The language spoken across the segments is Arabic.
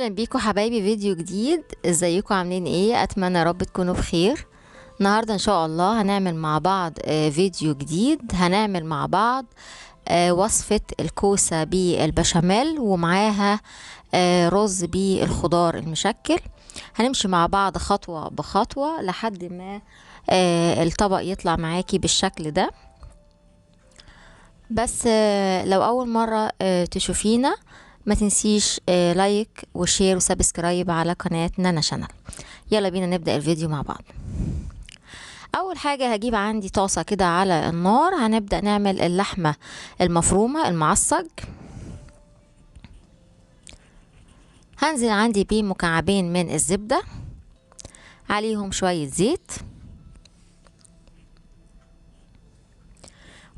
اهلا بيكم حبايبي، فيديو جديد. ازيكم عاملين ايه؟ اتمنى يا رب تكونوا بخير. النهارده ان شاء الله هنعمل مع بعض فيديو جديد. هنعمل مع بعض وصفة الكوسة بالبشاميل، ومعاها رز بالخضار المشكل. هنمشي مع بعض خطوة بخطوة لحد ما الطبق يطلع معاكي بالشكل ده. بس لو اول مرة تشوفينا، ما تنسيش لايك وشير وسبسكرايب على قناة نانا شانل. يلا بينا نبدأ الفيديو مع بعض. اول حاجة هجيب عندي طاسة كده على النار. هنبدأ نعمل اللحمة المفرومة المعصج. هنزل عندي بمكعبين من الزبدة، عليهم شوية زيت،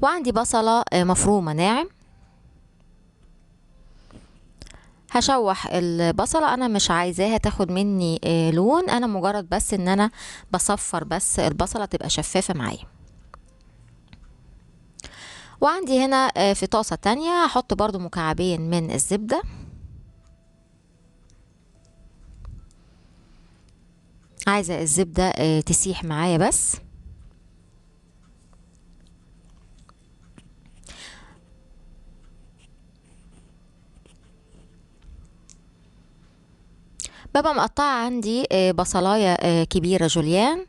وعندي بصلة مفرومة ناعم. هشوح البصلة، انا مش عايزاها تاخد مني لون، انا مجرد بس ان انا بصفر بس البصلة تبقى شفافة معايا. وعندي هنا في طاسة تانية هحط برضو مكعبين من الزبدة. عايزة الزبدة تسيح معايا بس. ببقى مقطعة عندي بصلاية كبيرة جوليان.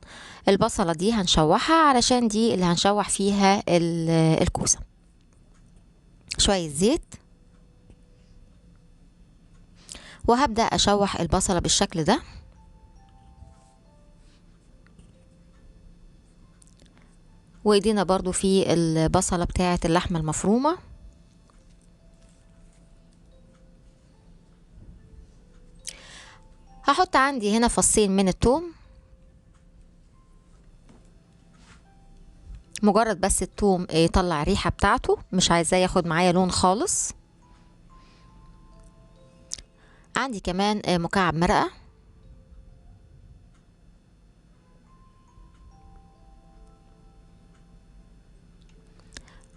البصلة دي هنشوحها علشان دي اللي هنشوح فيها الكوسة. شوية زيت، وهبدأ أشوح البصلة بالشكل ده. وايدينا برضو في البصلة بتاعة اللحمة المفرومة. هحط عندي هنا فصين من الثوم، مجرد بس الثوم يطلع الريحة بتاعته، مش عايزاه ياخد معايا لون خالص. عندي كمان مكعب مرقة،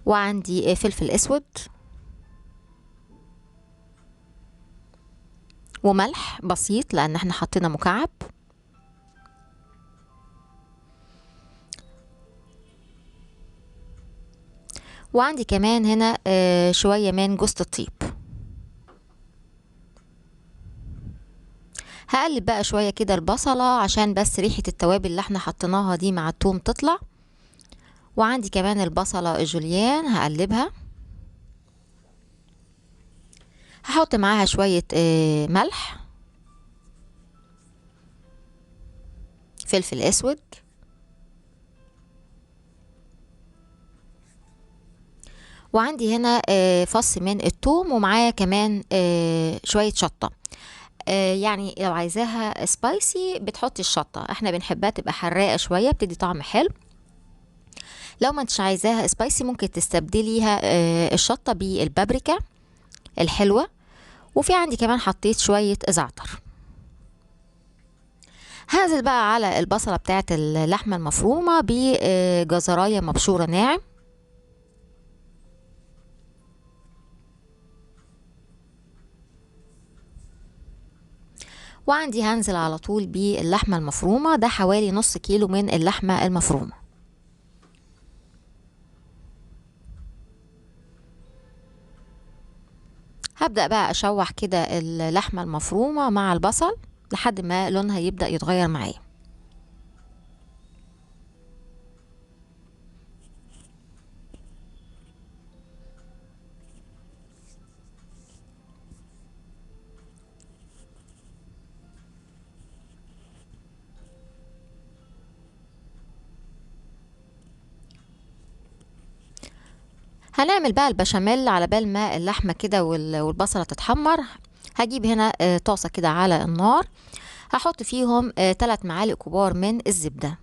وعندي فلفل اسود، وملح بسيط لان احنا حطينا مكعب. وعندي كمان هنا شوية من جوز الطيب. هقلب بقى شوية كده البصلة عشان بس ريحة التوابل اللي احنا حطيناها دي مع الثوم تطلع. وعندي كمان البصلة الجوليان هقلبها. هحط معاها شوية ملح، فلفل اسود، وعندي هنا فص من الثوم، ومعايا كمان شوية شطة. يعني لو عايزاها سبايسي بتحطي الشطة، احنا بنحبها تبقى حراقة شوية بتدي طعم حلو. لو ما انتش عايزاها سبايسي ممكن تستبدليها الشطة بالبابريكا الحلوة. وفي عندي كمان حطيت شوية زعتر. هنزل بقى على البصلة بتاعت اللحمة المفرومة بجزراية مبشورة ناعم، وعندي هنزل على طول باللحمة المفرومة. ده حوالي نص كيلو من اللحمة المفرومة. هبدأ بقى أشوح كده اللحمة المفرومة مع البصل لحد ما لونها يبدأ يتغير معايا. هنعمل بقى البشاميل على بال ما اللحمة كده والبصلة تتحمر. هجيب هنا طاسة كده على النار، هحط فيهم 3 معالق كبار من الزبدة.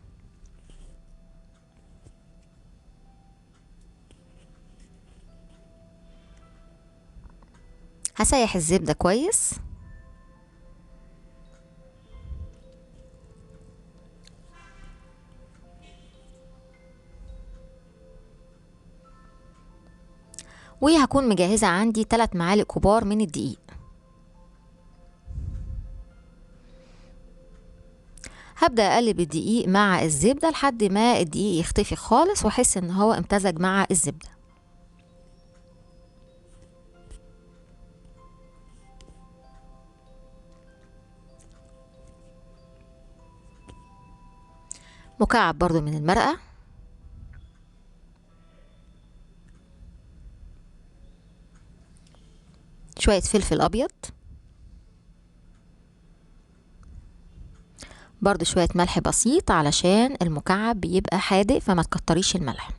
هسيح الزبدة كويس، وهكون مجهزة عندي 3 معالق كبار من الدقيق. هبدأ اقلب الدقيق مع الزبدة لحد ما الدقيق يختفي خالص واحس ان هو امتزج مع الزبدة. مكعب برضو من المرقة، شوية فلفل ابيض، برضو شوية ملح بسيط علشان المكعب بيبقى حادق فما تكتريش الملح.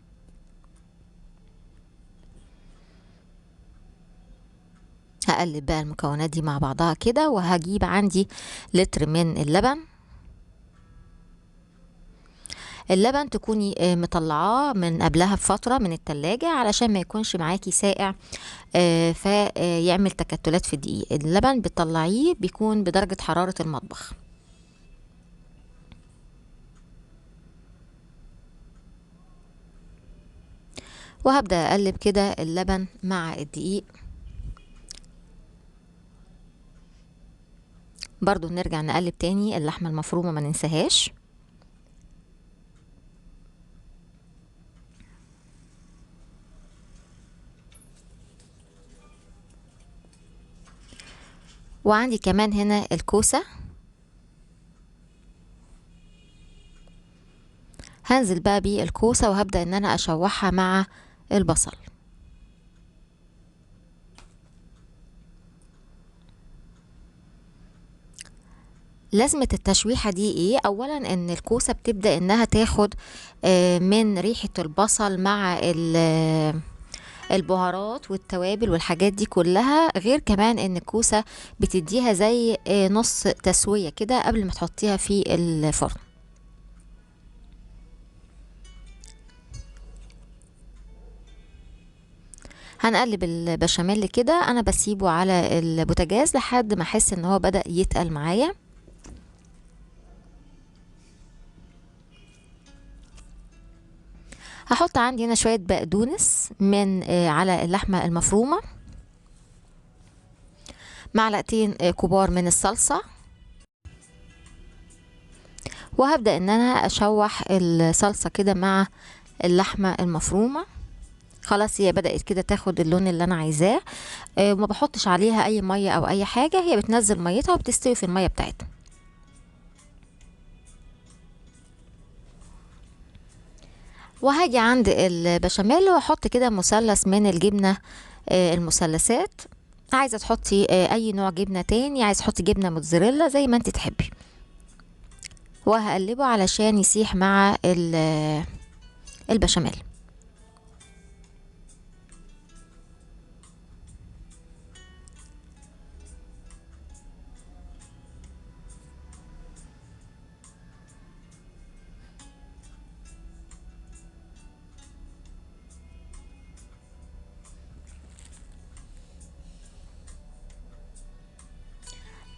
هقلب بقى المكونات دي مع بعضها كده، وهجيب عندي لتر من اللبن. اللبن تكوني مطلعاه من قبلها بفترة من التلاجة علشان ما يكونش معاكي ساقع فيعمل تكتلات في الدقيق. اللبن بتطلعيه بيكون بدرجة حرارة المطبخ. وهبدأ اقلب كده اللبن مع الدقيق. برضو نرجع نقلب تاني اللحمة المفرومة ما ننساهاش. وعندي كمان هنا الكوسة، هنزل بقى بالكوسة وهبدأ ان انا اشوحها مع البصل. لازمة التشويحة دي ايه؟ اولا ان الكوسة بتبدأ انها تاخد من ريحة البصل مع البهارات والتوابل والحاجات دي كلها، غير كمان ان الكوسة بتديها زي نص تسوية كده قبل ما تحطيها في الفرن. هنقلب البشاميل كده، انا بسيبه على البوتاجاز لحد ما احس ان هو بدأ يتقل معايا. هحط عندي هنا شوية بقدونس من على اللحمة المفرومة، معلقتين كبار من الصلصة، وهبدأ ان انا اشوح الصلصة كده مع اللحمة المفرومة. خلاص هي بدأت كده تاخد اللون اللي انا عايزاه. وما بحطش عليها اي مية او اي حاجة، هي بتنزل ميتها وبتستوي في المية بتاعتها. وهاجي عند البشاميل واحط كده مثلث من الجبنة المثلثات. عايزة تحطي اي نوع جبنة تاني، عايزة تحطي جبنة موتزاريلا زي ما انت تحبي. وهقلبه علشان يسيح مع البشاميل.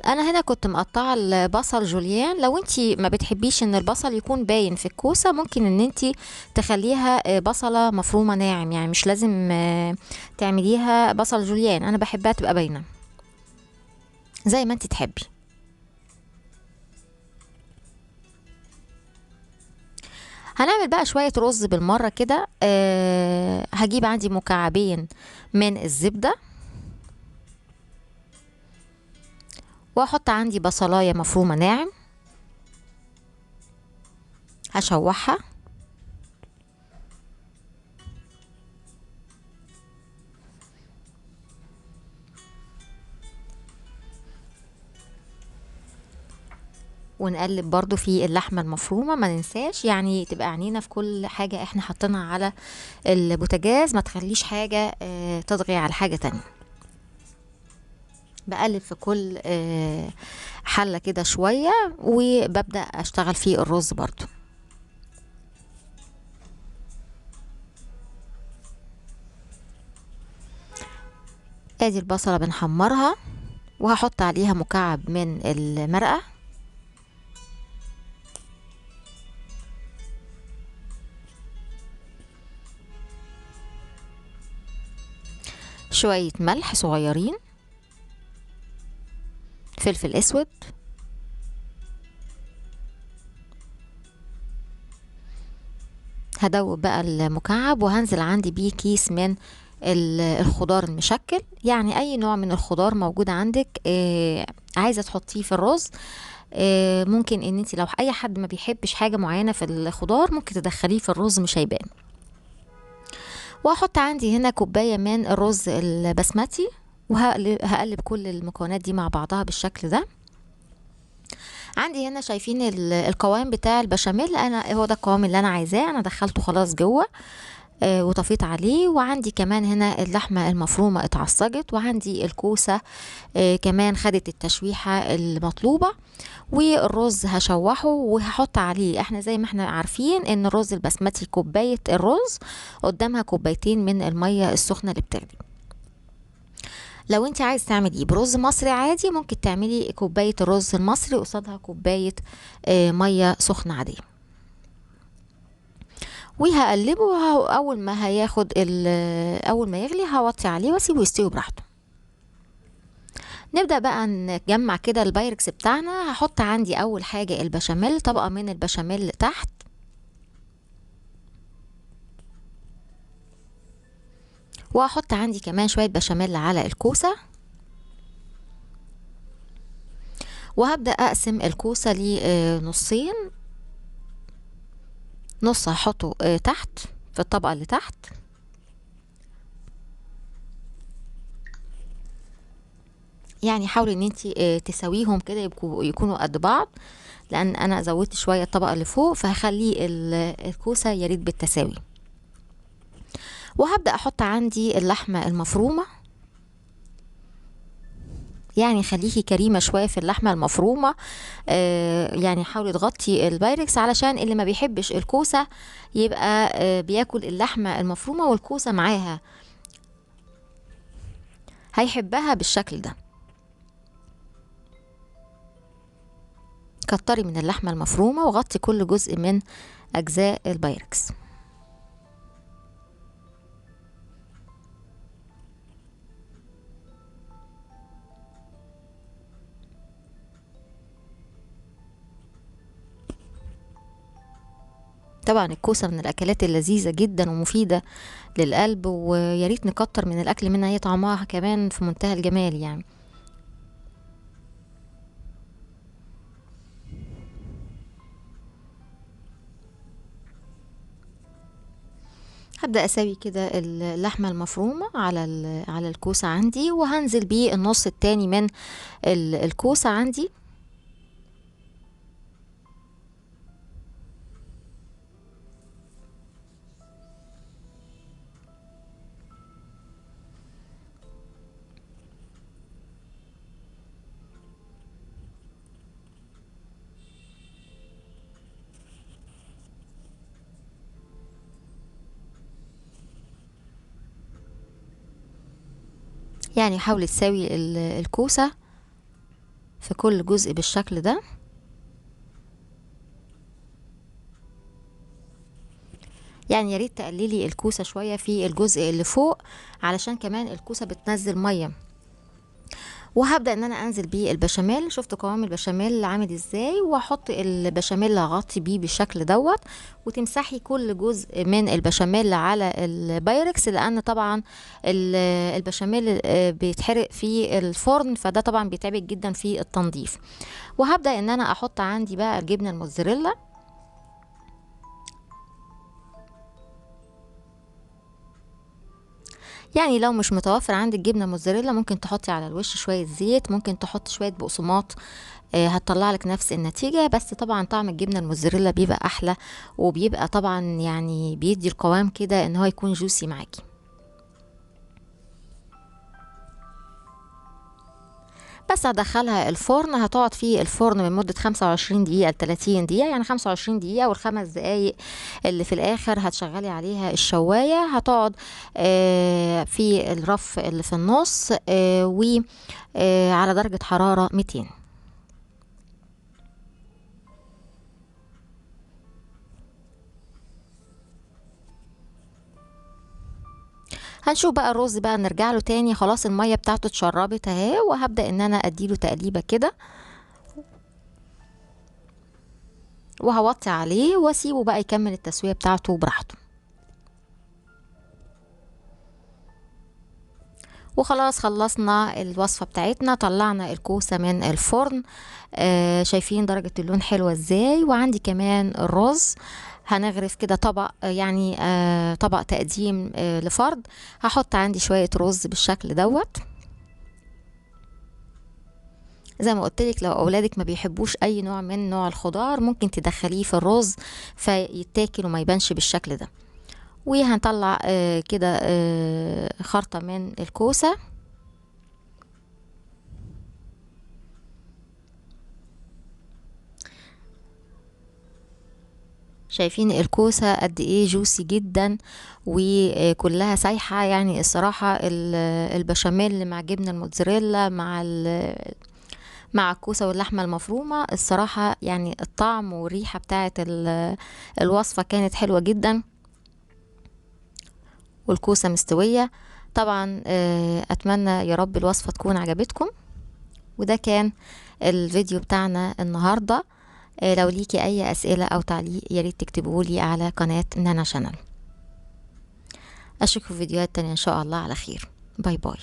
انا هنا كنت مقطعه البصل جوليان. لو انتي ما بتحبيش ان البصل يكون باين في الكوسه، ممكن ان انتي تخليها بصله مفرومه ناعم، يعني مش لازم تعمليها بصل جوليان. انا بحبها تبقى باينه زي ما انتي تحبي. هنعمل بقى شويه رز بالمره كده. هجيب عندي مكعبين من الزبده، واحط عندي بصلايه مفرومه ناعم هشوحها. ونقلب برضو في اللحمة المفرومة، ما ننساش يعني تبقى عينينا في كل حاجة احنا حاطينها على البوتاجاز، ما تخليش حاجة تطغي على حاجة تانية. بقلب في كل حلة كده شوية، وببدأ اشتغل في الرز برضو. ادي البصلة بنحمرها، وهحط عليها مكعب من المرقة، شوية ملح صغيرين، فلفل اسود، هدوب بقى المكعب وهنزل عندي بيه كيس من الخضار المشكل، يعني اي نوع من الخضار موجود عندك عايزه تحطيه في الرز. ممكن ان انت لو اي حد ما بيحبش حاجه معينه في الخضار ممكن تدخليه في الرز مش هيبان. وهحط عندي هنا كوبايه من الرز البسمتي، وهقلب كل المكونات دي مع بعضها بالشكل ده. عندي هنا شايفين القوام بتاع البشاميل، انا هو ده القوام اللي انا عايزاه، انا دخلته خلاص جوه وطفيت عليه. وعندي كمان هنا اللحمة المفرومة اتعصجت، وعندي الكوسة كمان خدت التشويحة المطلوبة. والرز هشوحه وهحط عليه، احنا زي ما احنا عارفين ان الرز البسمتي كوباية الرز قدامها كوبايتين من المية السخنة اللي بتغلي. لو انت عايز تعملي برز مصري عادي ممكن تعملي كوباية الرز المصري قصادها كوباية مية سخنة عادية. وهقلبه اول ما هياخد اول ما يغلي هوطي عليه واسيبه يستوي براحته. نبدأ بقى نجمع كده البايركس بتاعنا. هحط عندي اول حاجة البشاميل، طبقة من البشاميل تحت، وهحط عندي كمان شوية بشاميل على الكوسة، وهبدأ اقسم الكوسة لنصين. نص هحطه تحت في الطبقة اللي تحت، يعني حاولي ان انت تسويهم كده يكونوا قد بعض، لان انا زودت شويه الطبقه اللي فوق فهخلي الكوسه يا ريت بالتساوي. وهبدا احط عندي اللحمه المفرومه، يعني خليكي كريمه شويه في اللحمه المفرومه، يعني حاولي تغطي البايركس علشان اللي ما بيحبش الكوسه يبقى بياكل اللحمه المفرومه والكوسه معاها هيحبها بالشكل ده. كتري من اللحمه المفرومه وغطي كل جزء من اجزاء البايركس. طبعا الكوسه من الاكلات اللذيذه جدا ومفيده للقلب، ويا ريت نكتر من الاكل منها، هي طعمها كمان في منتهى الجمال يعني. هبدأ اسوي كده اللحمة المفرومة على الكوسة عندي، وهنزل بيه النص التاني من الكوسة عندي. يعني حاولي تساوي الكوسة في كل جزء بالشكل ده. يعني يا ريت تقللي الكوسة شوية في الجزء اللي فوق علشان كمان الكوسة بتنزل مية. وهبدأ ان انا انزل بيه البشاميل، شفت قوام البشاميل عامل ازاي، واحط البشاميل اغطي بيه بالشكل دوت، وتمسحي كل جزء من البشاميل على البايركس، لان طبعا البشاميل بيتحرق في الفرن، فده طبعا بيتعبك جدا في التنظيف. وهبدأ ان انا احط عندي بقى الجبنة الموتزاريلا. يعني لو مش متوفر عندك جبنه موتزاريلا ممكن تحطي على الوش شويه زيت، ممكن تحطي شويه بقسماط، هتطلع لك نفس النتيجه، بس طبعا طعم الجبنه الموتزاريلا بيبقى احلى، وبيبقى طبعا يعني بيدي القوام كده ان هو يكون جوسي معاكي. بس هدخلها الفرن، هتقعد في الفرن من مدة 25 دقيقة ل 30 دقيقة، يعني 25 دقيقة، والخمس دقايق اللي في الآخر هتشغلي عليها الشواية، هتقعد في الرف اللي في النص وعلى درجة حرارة 200. هنشوف بقى الرز بقى، نرجع له تاني، خلاص المية بتاعته اتشربت اهي، وهبدأ ان انا اديله تقليبة كده. وهوطي عليه واسيبه بقى يكمل التسوية بتاعته براحته. وخلاص خلصنا الوصفة بتاعتنا، طلعنا الكوسة من الفرن. شايفين درجة اللون حلوة ازاي. وعندي كمان الرز، هنغرف كده طبق، يعني طبق تقديم لفرد. هحط عندي شوية رز بالشكل دوت. زي ما قلتلك، لو اولادك ما بيحبوش اي نوع من نوع الخضار ممكن تدخليه في الرز فيتاكل وما يبانش بالشكل ده. وهنطلع كده خرطة من الكوسة. شايفين الكوسة قد ايه جوسي جدا وكلها سايحة. يعني الصراحة البشاميل مع جبنة الموتزاريلا مع الكوسة واللحمة المفرومة، الصراحة يعني الطعم والريحة بتاعت الوصفة كانت حلوة جدا، والكوسة مستوية طبعا. اتمنى يا رب الوصفة تكون عجبتكم. وده كان الفيديو بتاعنا النهاردة. لو ليكي اي اسئلة او تعليق ياريت تكتبولي على قناة نانا شانل. اشوفكم في فيديوهات تانية ان شاء الله على خير. باي باي.